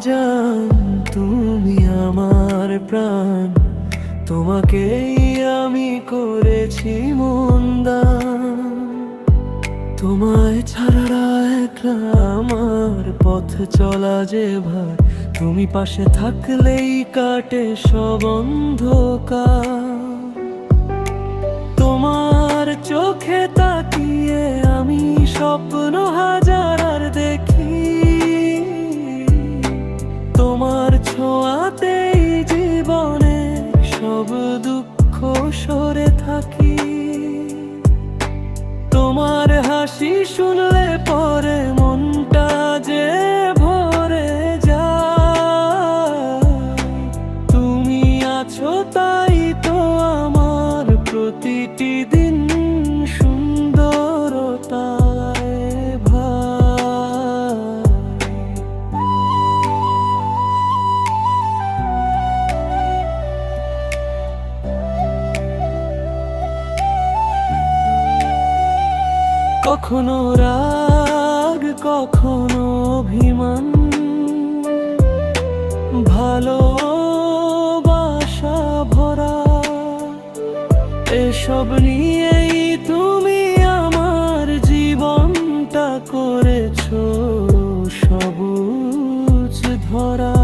জান, তুমি আমার প্রাণ, তোমাকেই আমি করেছি মন দান। তোমায় ছাড়া একলা আমার পথ চলা যে ভার, তুমি পাশে থাকলেই কাটে সব অন্ধকার। তোমার চোখে তাকিয়ে আমি স্বপ্ন হাজার আর দেখি, তোমার ছোঁয়াতেই জীবনে সব দুঃখ সরে থাকি। তোমার হাসি শুনলে পরে মনটা যে ভরে যায়, তুমি আছো তাই তো আমার প্রতিটি দিন সুন্দরতায় ভাই। কখনো রাগ, কখনো অভিমান, ভালোবাসা ভরা, এসব নিয়েই তুমি আমার জীবনটা করেছো সবুজ ধরা।